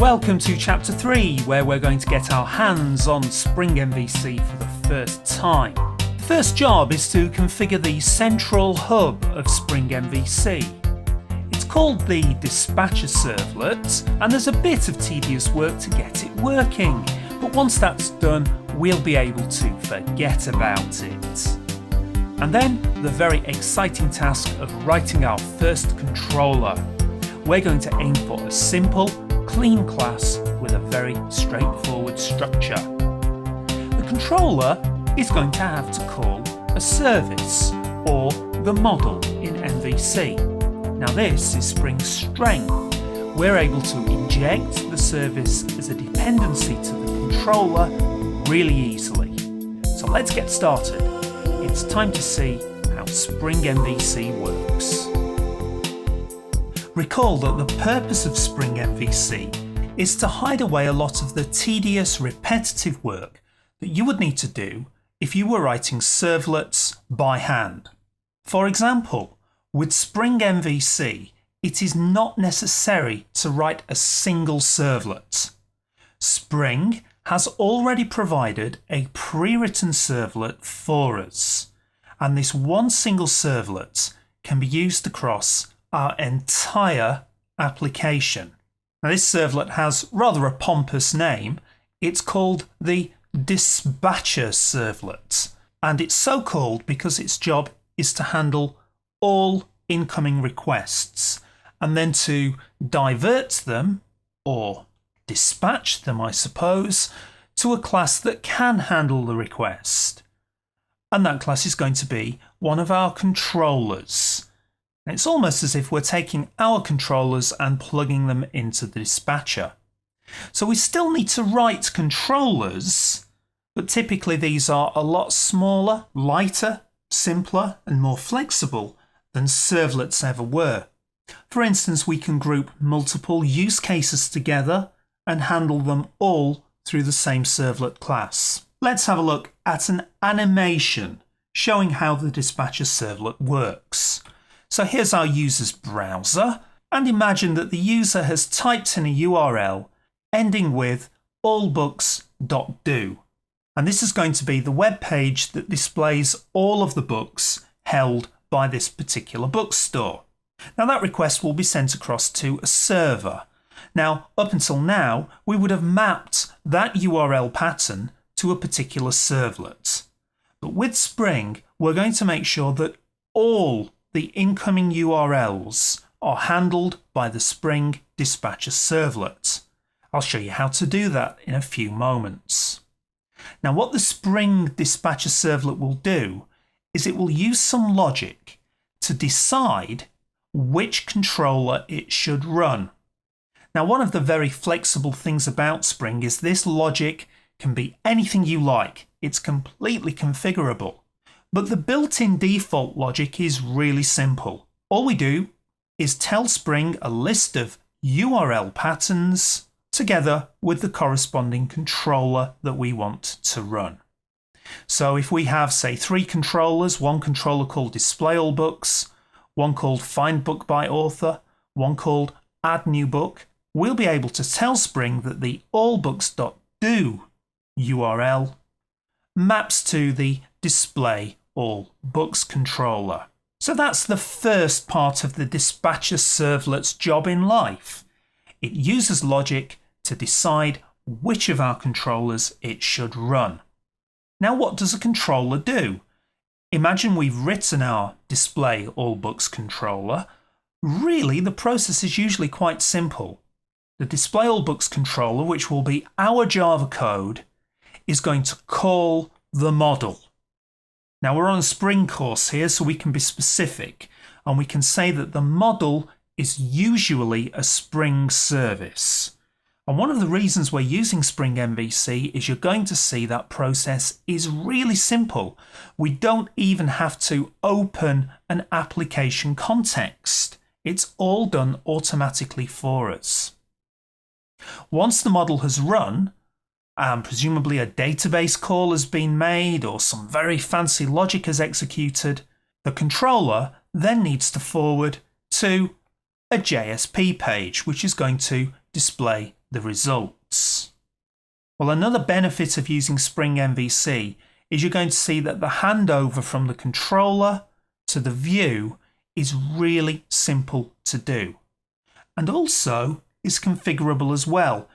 Welcome to Chapter 3, where we're going to get our hands on Spring-MVC for the first time. The first job is to configure the central hub of Spring-MVC. It's called the dispatcher servlet, and there's a bit of tedious work to get it working, but once that's done, we'll be able to forget about it. And then the very exciting task of writing our first controller. We're going to aim for a simple, clean class with a very straightforward structure. The controller is going to have to call a service, or the model in MVC. Now this is Spring's strength. We're able to inject the service as a dependency to the controller really easily. So let's get started. It's time to see how Spring-MVC works. Recall that the purpose of Spring-MVC is to hide away a lot of the tedious, repetitive work that you would need to do if you were writing servlets by hand. For example, with Spring-MVC, it is not necessary to write a single servlet. Spring has already provided a pre-written servlet for us, and this one single servlet can be used across our entire application. Now this servlet has rather a pompous name. It's called the dispatcher servlet, and it's so called because its job is to handle all incoming requests and then to divert them, or dispatch them I suppose, to a class that can handle the request. And that class is going to be one of our controllers. It's almost as if we're taking our controllers and plugging them into the dispatcher. So we still need to write controllers, but typically these are a lot smaller, lighter, simpler and more flexible than servlets ever were. For instance, we can group multiple use cases together and handle them all through the same servlet class. Let's have a look at an animation showing how the dispatcher servlet works. So here's our user's browser, and imagine that the user has typed in a URL ending with allbooks.do. And this is going to be the web page that displays all of the books held by this particular bookstore. Now that request will be sent across to a server. Now, up until now, we would have mapped that URL pattern to a particular servlet. But with Spring, we're going to make sure that all the incoming URLs are handled by the Spring dispatcher servlet. I'll show you how to do that in a few moments. Now what the Spring dispatcher servlet will do is it will use some logic to decide which controller it should run. Now one of the very flexible things about Spring is this logic can be anything you like. It's completely configurable. But the built-in default logic is really simple. All we do is tell Spring a list of URL patterns together with the corresponding controller that we want to run. So if we have, say, 3 controllers, one controller called display all books, one called find book by author, one called add new book, we'll be able to tell Spring that the allbooks.do URL maps to the display all books controller. So that's the first part of the dispatcher servlet's job in life. It uses logic to decide which of our controllers it should run. Now what does a controller do? Imagine we've written our display all books controller. Really, the process is usually quite simple. The display all books controller, which will be our Java code, is going to call the model. Now we're on a Spring course here, so we can be specific, and we can say that the model is usually a Spring service. And one of the reasons we're using Spring-MVC is you're going to see that process is really simple. We don't even have to open an application context. It's all done automatically for us. Once the model has run, and presumably a database call has been made or some very fancy logic is executed, the controller then needs to forward to a JSP page, which is going to display the results. Well, another benefit of using Spring-MVC is you're going to see that the handover from the controller to the view is really simple to do, and also is configurable as well.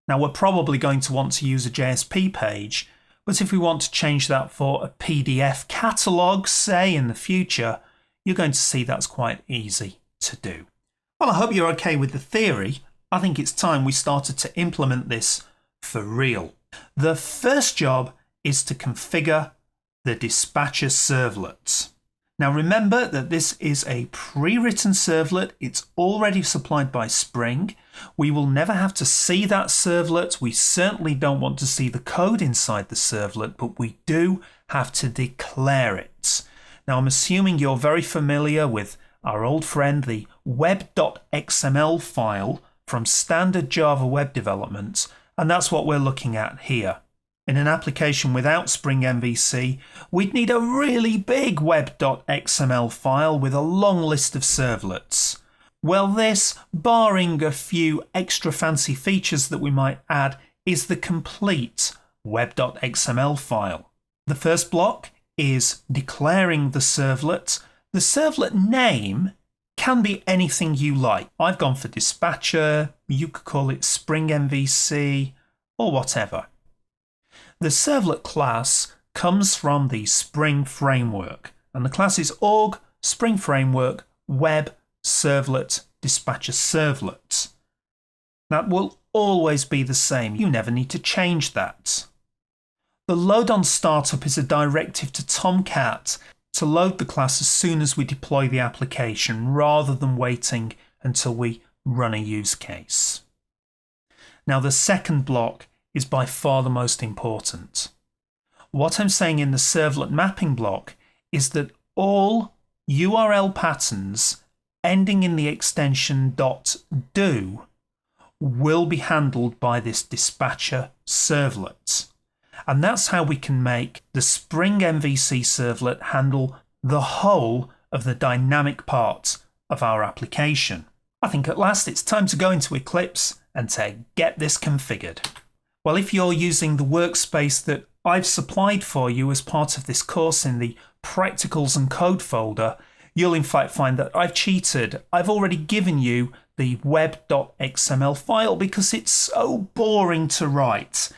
Now, we're probably going to want to use a JSP page, but if we want to change that for a PDF catalogue, say in the future, you're going to see that's quite easy to do. Well, I hope you're okay with the theory. I think it's time we started to implement this for real. The first job is to configure the dispatcher servlet. Now remember that this is a pre-written servlet. It's already supplied by Spring. We will never have to see that servlet. We certainly don't want to see the code inside the servlet, but we do have to declare it. Now I'm assuming you're very familiar with our old friend, the web.xml file from standard Java web development, and that's what we're looking at here. In an application without Spring-MVC, we'd need a really big web.xml file with a long list of servlets. Well, this, barring a few extra fancy features that we might add, is the complete web.xml file. The first block is declaring the servlet. The servlet name can be anything you like. I've gone for dispatcher, you could call it Spring-MVC, or whatever. The servlet class comes from the Spring framework, and the class is org Spring Framework Web Servlet Dispatcher Servlet. That will always be the same. You never need to change that. The load on startup is a directive to Tomcat to load the class as soon as we deploy the application, rather than waiting until we run a use case. Now the second block is by far the most important. What I'm saying in the servlet mapping block is that all URL patterns ending in the extension .do will be handled by this dispatcher servlet. And that's how we can make the Spring-MVC servlet handle the whole of the dynamic part of our application. I think at last it's time to go into Eclipse and to get this configured. Well, if you're using the workspace that I've supplied for you as part of this course in the Practicals and Code folder, you'll in fact find that I've cheated. I've already given you the web.xml file because it's so boring to write.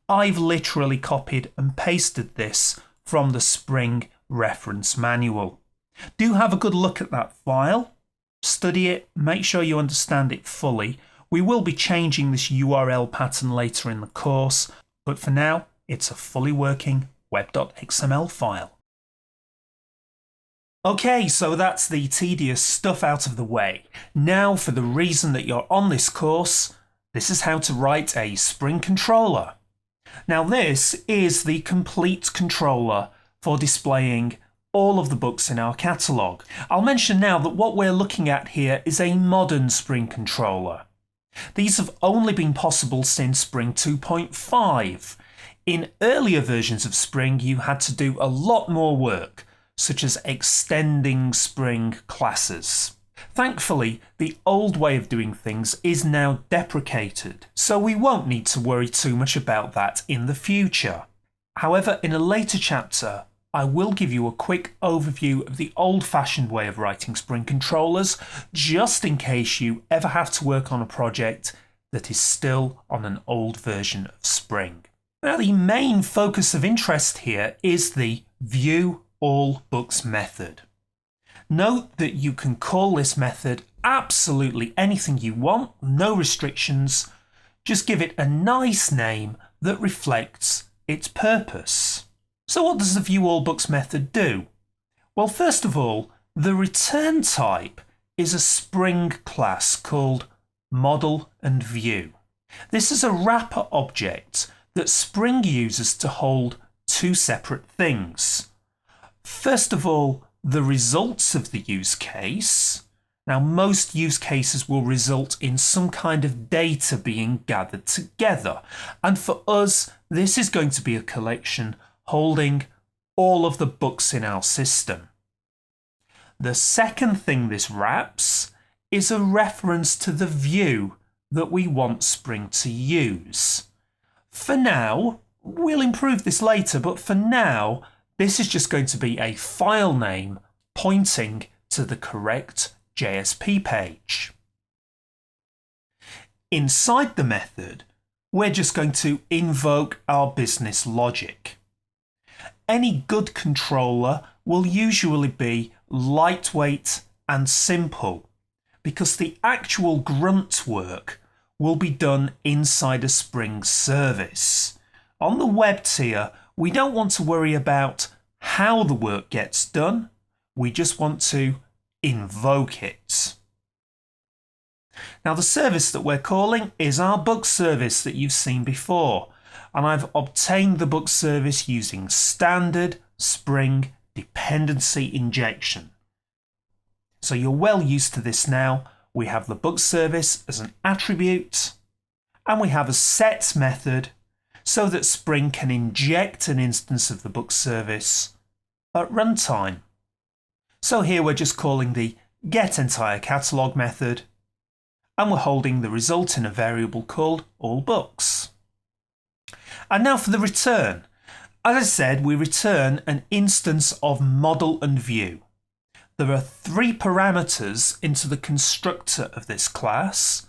I've literally copied and pasted this from the Spring reference manual. Do have a good look at that file, study it, make sure you understand it fully. We will be changing this URL pattern later in the course, but for now, it's a fully working web.xml file. Okay, so that's the tedious stuff out of the way. Now for the reason that you're on this course, this is how to write a Spring controller. Now this is the complete controller for displaying all of the books in our catalogue. I'll mention now that what we're looking at here is a modern Spring controller. These have only been possible since Spring 2.5. In earlier versions of Spring, you had to do a lot more work, such as extending Spring classes. Thankfully, the old way of doing things is now deprecated, so we won't need to worry too much about that in the future. However, in a later chapter, I will give you a quick overview of the old-fashioned way of writing Spring controllers, just in case you ever have to work on a project that is still on an old version of Spring. Now, the main focus of interest here is the View All Books method. Note that you can call this method absolutely anything you want, no restrictions. Just give it a nice name that reflects its purpose. So what does the View All Books method do? Well, first of all, the return type is a Spring class called Model and View. This is a wrapper object that Spring uses to hold two separate things. First of all, the results of the use case. Now, most use cases will result in some kind of data being gathered together. And for us, this is going to be a collection holding all of the books in our system. The second thing this wraps is a reference to the view that we want Spring to use. For now, we'll improve this later, but for now, this is just going to be a file name pointing to the correct JSP page. Inside the method, we're just going to invoke our business logic. Any good controller will usually be lightweight and simple, because the actual grunt work will be done inside a Spring service. On the web tier, we don't want to worry about how the work gets done, we just want to invoke it. Now the service that we're calling is our book service that you've seen before, and I've obtained the book service using standard Spring dependency injection. So you're well used to this now. We have the book service as an attribute, and we have a set method so that Spring can inject an instance of the book service at runtime. So here we're just calling the getEntireCatalog method, and we're holding the result in a variable called allBooks. And now for the return. As I said, we return an instance of model and view. There are 3 parameters into the constructor of this class.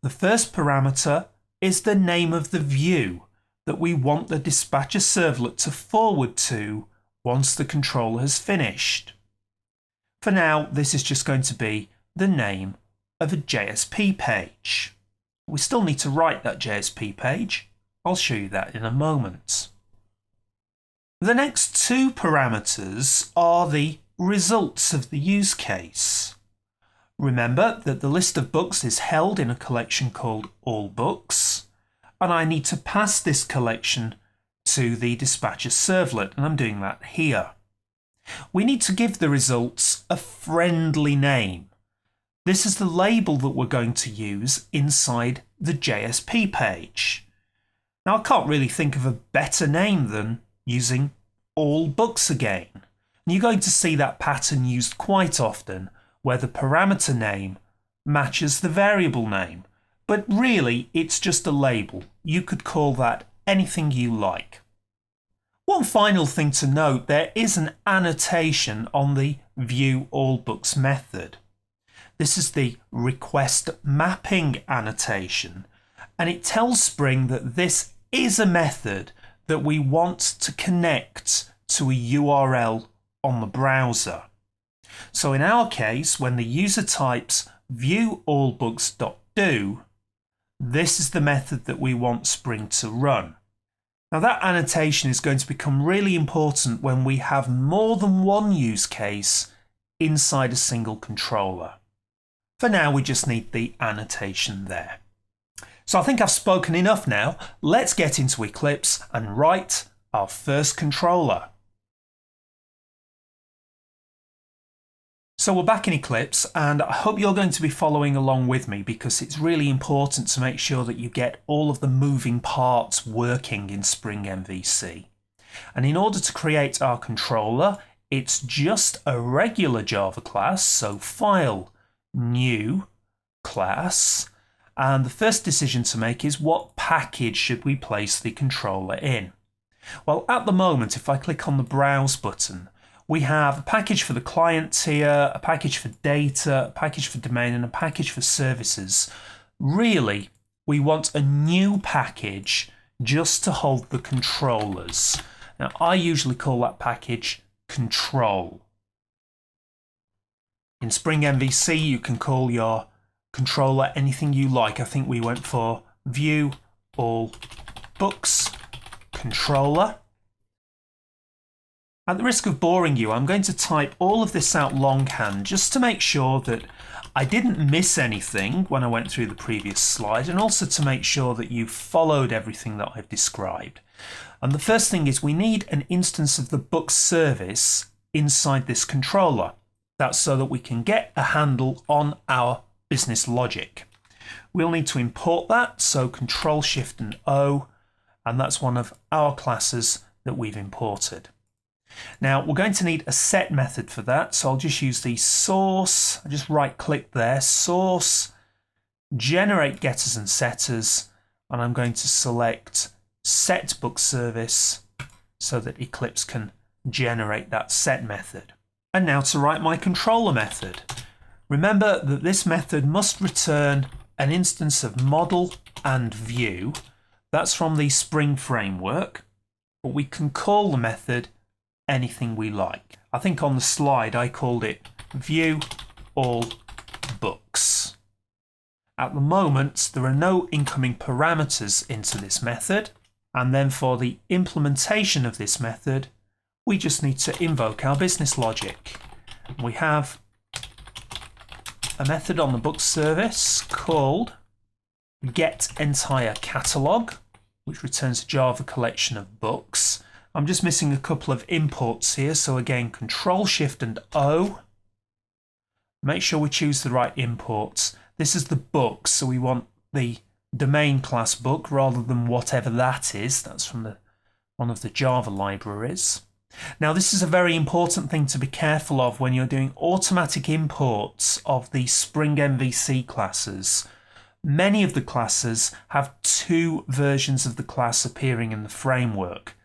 The first parameter is the name of the view that we want the dispatcher servlet to forward to once the controller has finished. For now, this is just going to be the name of a JSP page. We still need to write that JSP page. I'll show you that in a moment. The next 2 parameters are the results of the use case. Remember that the list of books is held in a collection called All Books, and I need to pass this collection to the dispatcher servlet, and I'm doing that here. We need to give the results a friendly name. This is the label that we're going to use inside the JSP page. Now I can't really think of a better name than using All Books again. And you're going to see that pattern used quite often where the parameter name matches the variable name. But really it's just a label. You could call that anything you like. One final thing to note, there is an annotation on the view all books method. This is the request mapping annotation, and it tells Spring that this is a method that we want to connect to a URL on the browser. So in our case, when the user types viewAllBooks.do, this is the method that we want Spring to run. Now that annotation is going to become really important when we have more than one use case inside a single controller. For now, we just need the annotation there. So I think I've spoken enough now. Let's get into Eclipse and write our first controller. So we're back in Eclipse, and I hope you're going to be following along with me because it's really important to make sure that you get all of the moving parts working in Spring-MVC. And in order to create our controller, it's just a regular Java class, so File, New, Class, and the first decision to make is what package should we place the controller in? Well, at the moment, if I click on the Browse button, we have a package for the client tier, a package for data, a package for domain, and a package for services. Really, we want a new package just to hold the controllers. Now, I usually call that package control. In Spring-MVC, you can call your controller anything you like. I think we went for view all books controller. At the risk of boring you, I'm going to type all of this out longhand just to make sure that I didn't miss anything when I went through the previous slide, and also to make sure that you followed everything that I've described. And the first thing is we need an instance of the book service inside this controller. That's so that we can get a handle on our business logic. We'll need to import that, so Control-Shift and O, and that's one of our classes that we've imported. Now we're going to need a set method for that, so I'll just use the source, I just right click there, source generate getters and setters, and I'm going to select set book service so that Eclipse can generate that set method. And now to write my controller method. Remember that this method must return an instance of model and view. That's from the Spring framework, but we can call the method anything we like. I think on the slide I called it view all books. At the moment there are no incoming parameters into this method, and then for the implementation of this method we just need to invoke our business logic. We have a method on the book service called getEntireCatalog, which returns a Java collection of books. I'm just missing a couple of imports here, so again Control-Shift and O. Make sure we choose the right imports. This is the book, so we want the domain class book rather than whatever that is. That's from one of the Java libraries. Now this is a very important thing to be careful of when you're doing automatic imports of the Spring-MVC classes. Many of the classes have two versions of the class appearing in the framework.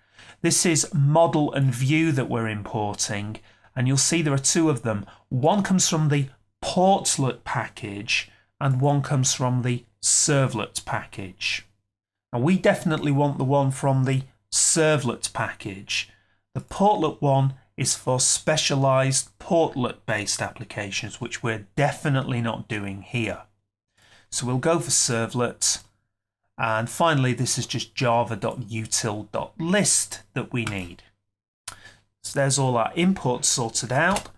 This is model and view that we're importing, and you'll see there are two of them. One comes from the portlet package and one comes from the servlet package. Now we definitely want the one from the servlet package. The portlet one is for specialized portlet based applications, which we're definitely not doing here. So we'll go for servlet, and finally this is just java.util.list that we need. So there's all our imports sorted out,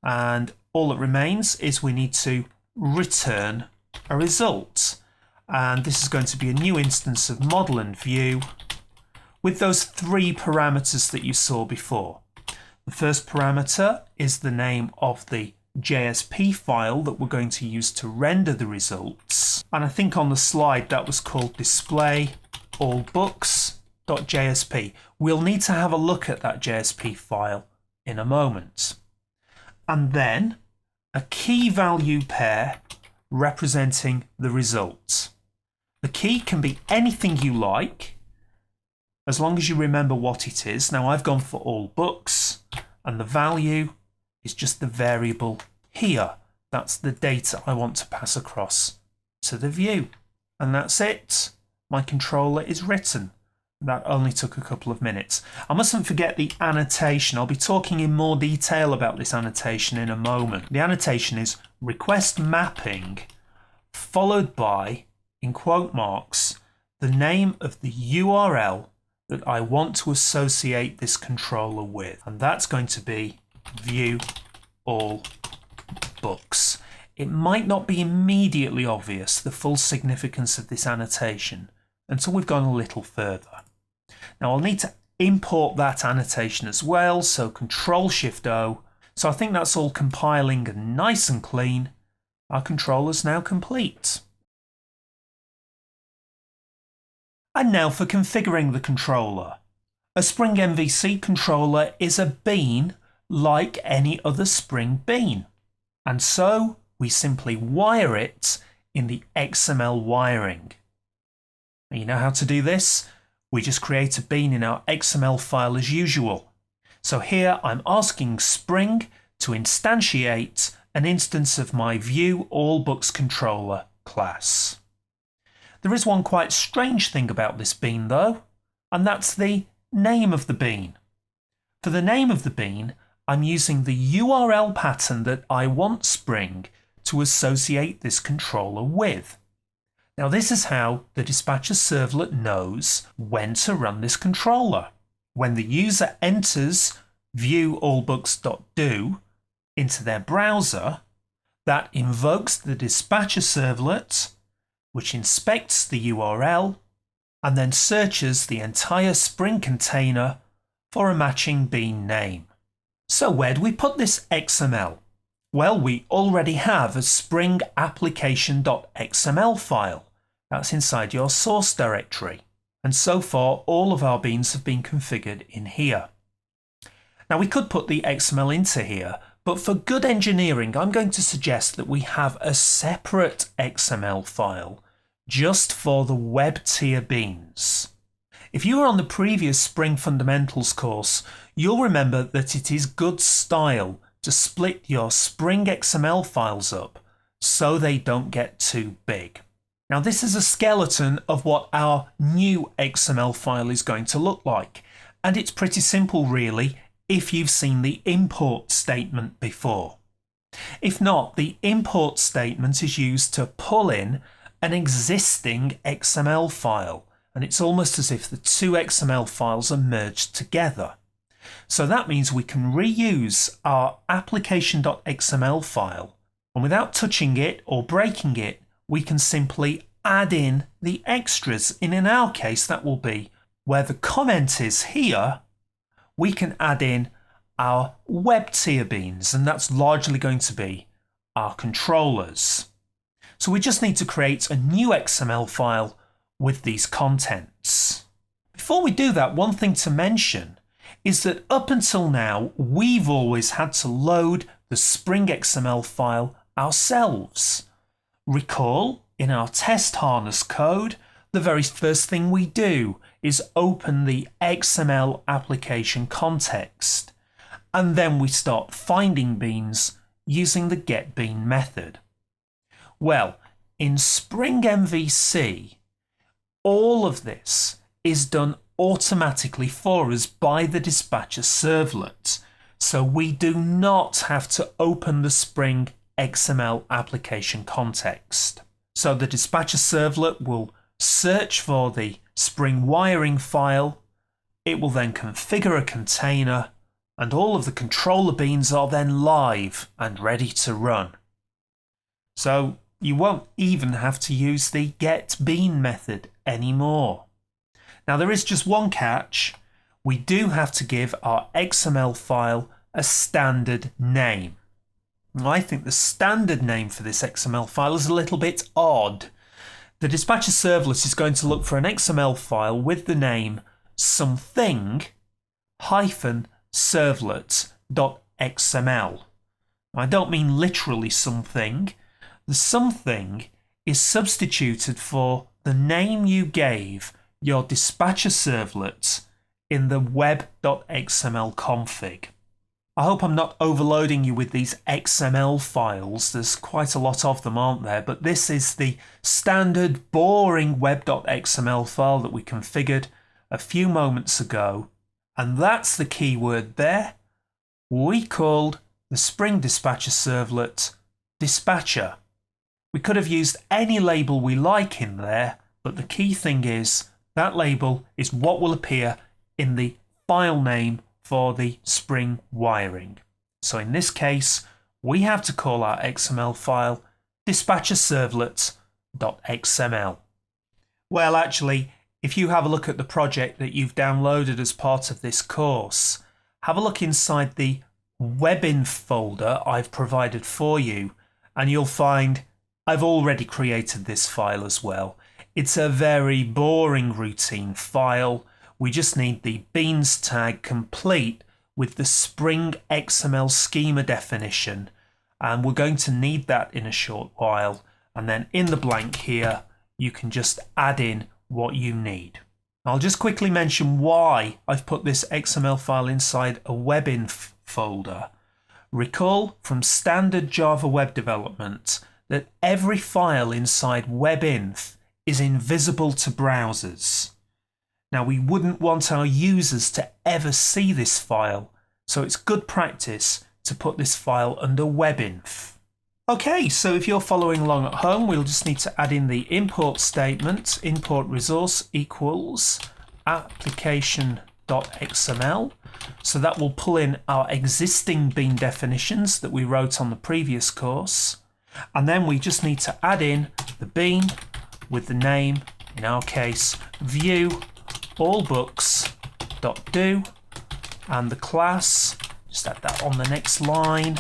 and all that remains is we need to return a result, and this is going to be a new instance of model and view with those three parameters that you saw before. The first parameter is the name of the JSP file that we're going to use to render the results, and I think on the slide that was called display all books.jsp. We'll need to have a look at that JSP file in a moment. And then a key value pair representing the results. The key can be anything you like as long as you remember what it is. Now I've gone for all books, and the value is just the variable here. That's the data I want to pass across to the view. And that's it. My controller is written. That only took a couple of minutes. I mustn't forget the annotation. I'll be talking in more detail about this annotation in a moment. The annotation is request mapping followed by, in quote marks, the name of the URL that I want to associate this controller with, and that's going to be view all books. It might not be immediately obvious the full significance of this annotation until we've gone a little further. Now I'll need to import that annotation as well, so Control-Shift-O. So I think that's all compiling and nice and clean. Our controller's now complete. And now for configuring the controller. A Spring-MVC controller is a bean like any other Spring bean, and so we simply wire it in the XML wiring. Now you know how to do this? We just create a bean in our XML file as usual. So here I'm asking Spring to instantiate an instance of my view all books controller class. There is one quite strange thing about this bean though, and that's the name of the bean. For the name of the bean, I'm using the URL pattern that I want Spring to associate this controller with. Now this is how the dispatcher servlet knows when to run this controller. When the user enters viewallbooks.do into their browser, that invokes the dispatcher servlet, which inspects the URL and then searches the entire Spring container for a matching bean name. So where do we put this XML? Well, we already have a Spring application.xml file. That's inside your source directory. And so far, all of our beans have been configured in here. Now we could put the XML into here, But for good engineering, I'm going to suggest that we have a separate XML file just for the web tier beans. If you were on the previous Spring Fundamentals course, you'll remember that it is good style to split your Spring XML files up so they don't get too big. Now this is a skeleton of what our new XML file is going to look like, and it's pretty simple really if you've seen the import statement before. If not, the import statement is used to pull in an existing XML file, and it's almost as if the two XML files are merged together. So that means we can reuse our application.xml file, and without touching it or breaking it, we can simply add in the extras. In our case, that will be where the comment is here, we can add in our web tier beans, and that's largely going to be our controllers. So we just need to create a new XML file with these contents. Before we do that, one thing to mention is that up until now, we've always had to load the Spring XML file ourselves. Recall, in our test harness code, the very first thing we do is open the XML application context, and then we start finding beans using the getBean method. Well, in Spring-MVC, all of this is done automatically for us by the dispatcher servlet, so we do not have to open the Spring XML application context. So the dispatcher servlet will search for the Spring wiring file, it will then configure a container, and all of the controller beans are then live and ready to run. So you won't even have to use the getBean method anymore. Now there is just one catch. We do have to give our XML file a standard name. I think the standard name for this XML file is a little bit odd. The dispatcher servlet is going to look for an XML file with the name something-servlet.xml. I don't mean literally something. The something is substituted for the name you gave your dispatcher servlet in the web.xml config. I hope I'm not overloading you with these XML files. There's quite a lot of them, aren't there? But this is the standard boring web.xml file that we configured a few moments ago. And that's the keyword there. We called the Spring Dispatcher Servlet Dispatcher. We could have used any label we like in there, but the key thing is that label is what will appear in the file name for the Spring wiring. So in this case, we have to call our XML file dispatcherservlet.xml. Well, actually, if you have a look at the project that you've downloaded as part of this course, have a look inside the webinf folder I've provided for you, and you'll find I've already created this file as well. It's a very boring routine file. We just need the beans tag complete with the Spring XML schema definition, and we're going to need that in a short while. And then in the blank here, you can just add in what you need. I'll just quickly mention why I've put this XML file inside a webinf folder. Recall from standard Java web development that every file inside webinf is invisible to browsers. Now we wouldn't want our users to ever see this file, so it's good practice to put this file under webinf. Okay, so if you're following along at home, we'll just need to add in the import statement, import resource equals application.xml. So that will pull in our existing bean definitions that we wrote on the previous course. And then we just need to add in the bean with the name, in our case, view allbooks.do, and the class, just add that on the next line,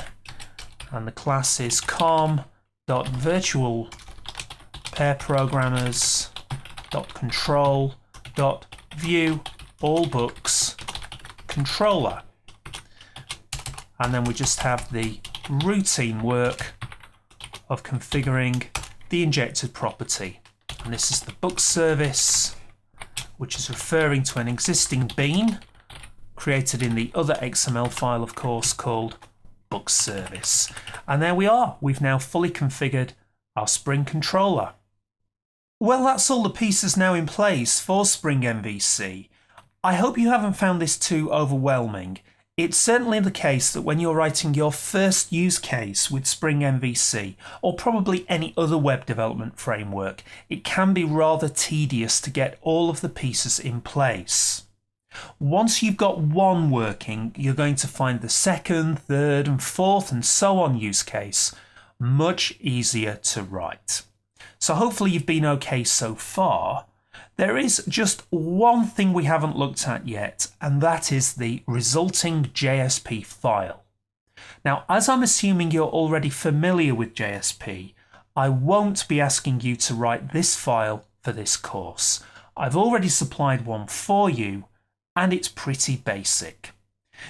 and the class is com.virtualpairprogrammers.control.viewAllBooksController. and then we just have the routine work of configuring the injected property. And this is the book service, which is referring to an existing bean created in the other XML file, of course, called book service. And there we are. We've now fully configured our Spring controller. Well, that's all the pieces now in place for Spring-MVC. I hope you haven't found this too overwhelming. It's certainly the case that when you're writing your first use case with Spring-MVC, or probably any other web development framework, it can be rather tedious to get all of the pieces in place. Once you've got one working, you're going to find the second, third and fourth and so on use case much easier to write. So hopefully you've been okay so far. There is just one thing we haven't looked at yet, and that is the resulting JSP file. Now, as I'm assuming you're already familiar with JSP, I won't be asking you to write this file for this course. I've already supplied one for you, and it's pretty basic.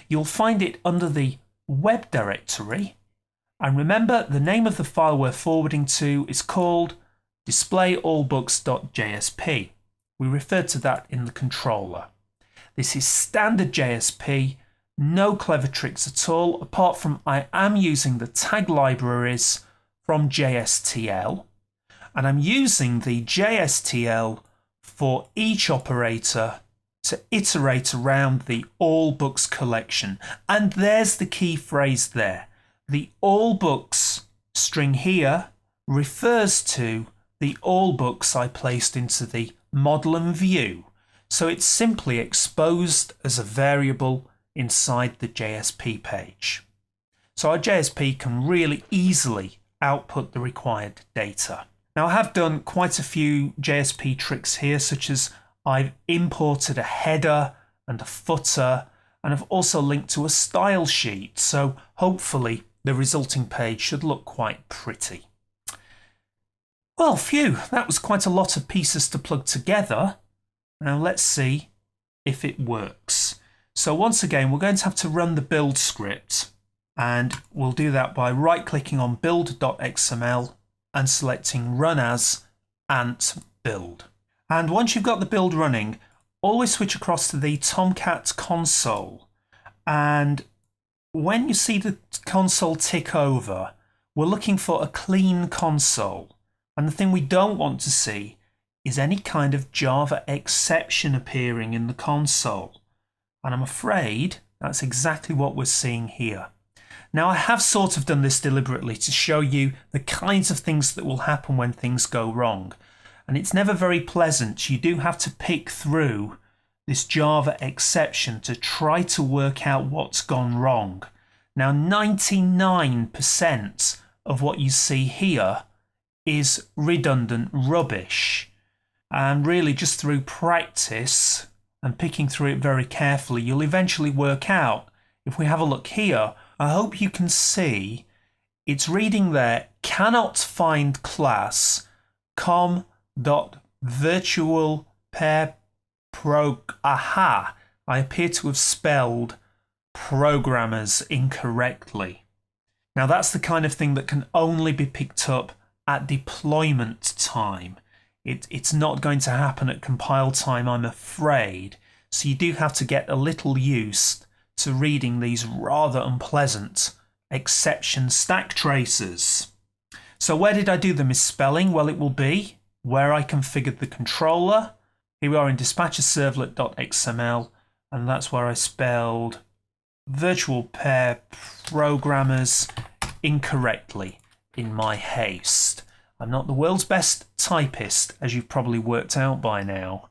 You'll find it under the web directory, and remember the name of the file we're forwarding to is called displayallbooks.jsp. We referred to that in the controller. This is standard JSP, no clever tricks at all, apart from I am using the tag libraries from JSTL, and I'm using the JSTL for each operator to iterate around the all books collection. And there's the key phrase there. The all books string here refers to the all books I placed into the model and view. So it's simply exposed as a variable inside the JSP page. So our JSP can really easily output the required data. Now I have done quite a few JSP tricks here, such as I've imported a header and a footer, and I've also linked to a style sheet, so hopefully the resulting page should look quite pretty. Well, phew, that was quite a lot of pieces to plug together. Now let's see if it works. So once again, we're going to have to run the build script, and we'll do that by right-clicking on build.xml and selecting Run As Ant Build. And once you've got the build running, always switch across to the Tomcat console. And when you see the console tick over, we're looking for a clean console. And the thing we don't want to see is any kind of Java exception appearing in the console. And I'm afraid that's exactly what we're seeing here. Now, I have sort of done this deliberately to show you the kinds of things that will happen when things go wrong. And it's never very pleasant. You do have to pick through this Java exception to try to work out what's gone wrong. Now, 99% of what you see here is redundant rubbish. And really just through practice and picking through it very carefully, you'll eventually work out. If we have a look here, I hope you can see it's reading there, cannot find class com.virtualPairProg. Aha! I appear to have spelled programmers incorrectly. Now that's the kind of thing that can only be picked up at deployment time. It's not going to happen at compile time, I'm afraid. So you do have to get a little used to reading these rather unpleasant exception stack traces. So where did I do the misspelling? Well, it will be where I configured the controller. Here we are in dispatcherservlet.xml, and that's where I spelled virtual pair programmers incorrectly in my haste. I'm not the world's best typist, as you've probably worked out by now.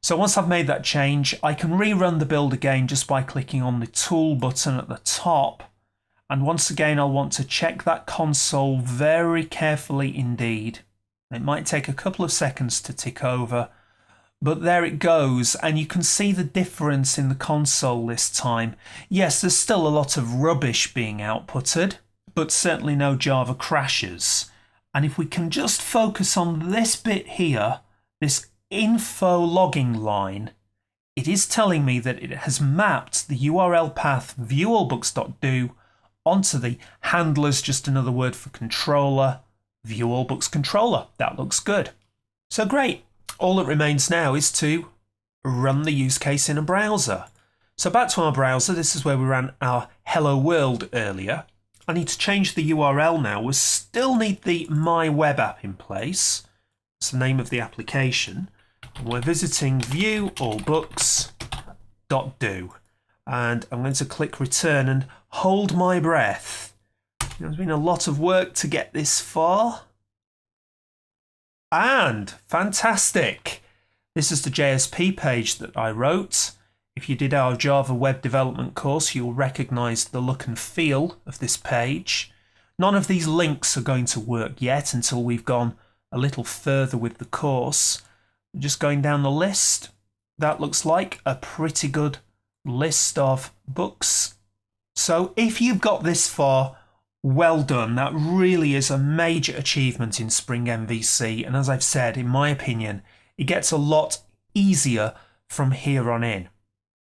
So once I've made that change, I can rerun the build again just by clicking on the tool button at the top. And once again, I'll want to check that console very carefully indeed. It might take a couple of seconds to tick over, but there it goes, and you can see the difference in the console this time. Yes, there's still a lot of rubbish being outputted, but certainly no Java crashes. And if we can just focus on this bit here, this info logging line, it is telling me that it has mapped the URL path viewallbooks.do onto the handlers, just another word for controller, view all books controller. That looks good. So great. All that remains now is to run the use case in a browser. So back to our browser. This is where we ran our hello world earlier. I need to change the URL now. We still need the My Web app in place. It's the name of the application. We're visiting viewallbooks.do. And I'm going to click return and hold my breath. There's been a lot of work to get this far. And fantastic! This is the JSP page that I wrote. If you did our Java web development course, you'll recognize the look and feel of this page. None of these links are going to work yet until we've gone a little further with the course. Just going down the list, that looks like a pretty good list of books. So if you've got this far, well done. That really is a major achievement in Spring-MVC, and as I've said, in my opinion, it gets a lot easier from here on in.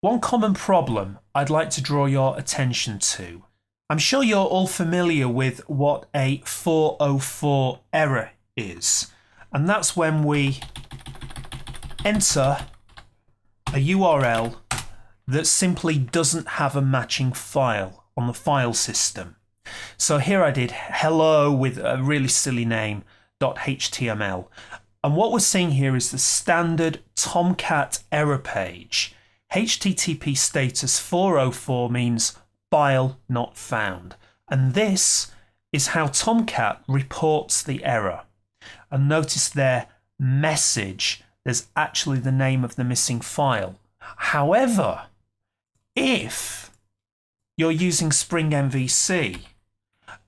One common problem I'd like to draw your attention to. I'm sure you're all familiar with what a 404 error is, and that's when we enter a URL that simply doesn't have a matching file on the file system. So here I did hello with a really silly name, .html. And what we're seeing here is the standard Tomcat error page. HTTP status 404 means file not found. And this is how Tomcat reports the error. And notice their message, there's actually the name of the missing file. However, if you're using Spring-MVC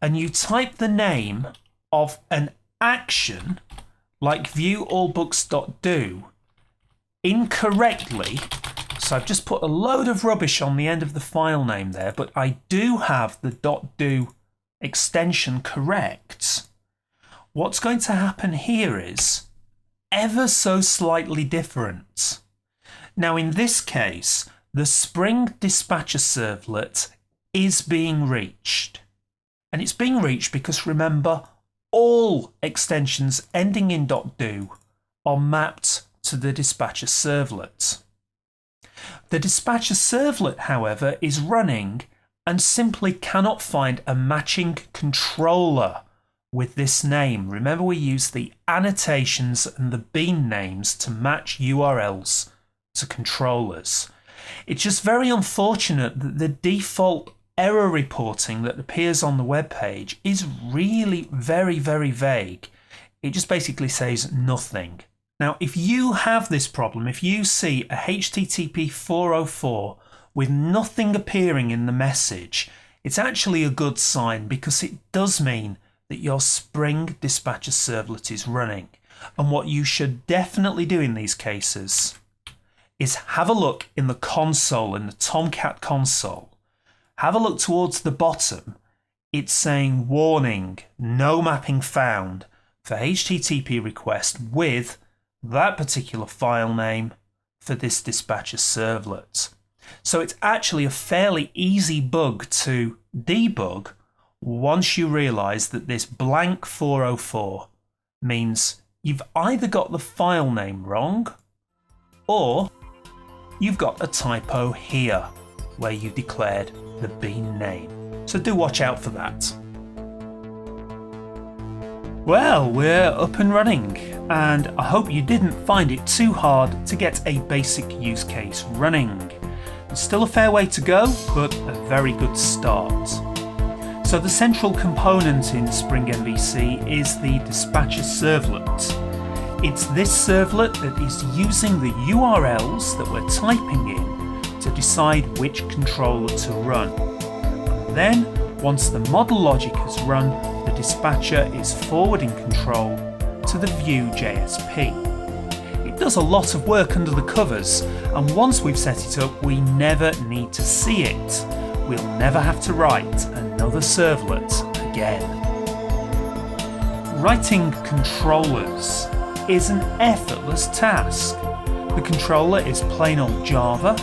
and you type the name of an action like viewallbooks.do incorrectly, so I've just put a load of rubbish on the end of the file name there, but I do have the .do extension correct. What's going to happen here is ever so slightly different. Now in this case, the Spring Dispatcher servlet is being reached. And it's being reached because remember, all extensions ending in .do are mapped to the Dispatcher servlet. The Dispatcher servlet, however, is running and simply cannot find a matching controller with this name. Remember, we use the annotations and the bean names to match URLs to controllers. It's just very unfortunate that the default error reporting that appears on the web page is really very, very vague. It just basically says nothing. Now, if you have this problem, if you see a HTTP 404 with nothing appearing in the message, it's actually a good sign because it does mean that your Spring Dispatcher servlet is running. And what you should definitely do in these cases is have a look in the console, in the Tomcat console. Have a look towards the bottom. It's saying warning, no mapping found for HTTP request with that particular file name for this Dispatcher servlet. So it's actually a fairly easy bug to debug once you realize that this blank 404 means you've either got the file name wrong or you've got a typo here where you declared the bean name. So do watch out for that. Well, we're up and running, and I hope you didn't find it too hard to get a basic use case running. There's still a fair way to go, but a very good start. So the central component in Spring-MVC is the Dispatcher servlet. It's this servlet that is using the URLs that we're typing in to decide which controller to run. Then, once the model logic has run, the dispatcher is forwarding control to the view JSP. It does a lot of work under the covers, and once we've set it up, we never need to see it. We'll never have to write another servlet again. Writing controllers is an effortless task. The controller is plain old Java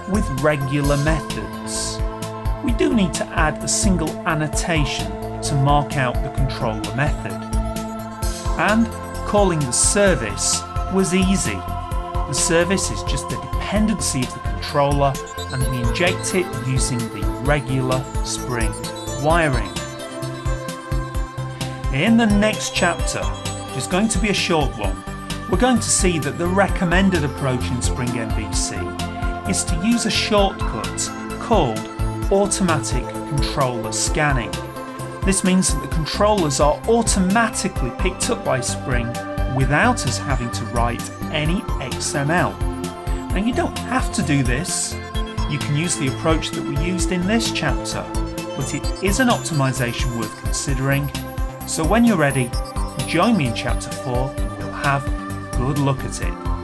with regular methods. we do need to add a single annotation to mark out the controller method. And calling the service was easy. The service is just a dependency of the controller, and we inject it using the regular Spring wiring. In the next chapter, which is going to be a short one, we're going to see that the recommended approach in Spring-MVC is to use a shortcut called automatic controller scanning. This means that the controllers are automatically picked up by Spring without us having to write any XML. Now, you don't have to do this. You can use the approach that we used in this chapter, but it is an optimization worth considering. So when you're ready, join me in chapter 4 and we'll have a good look at it.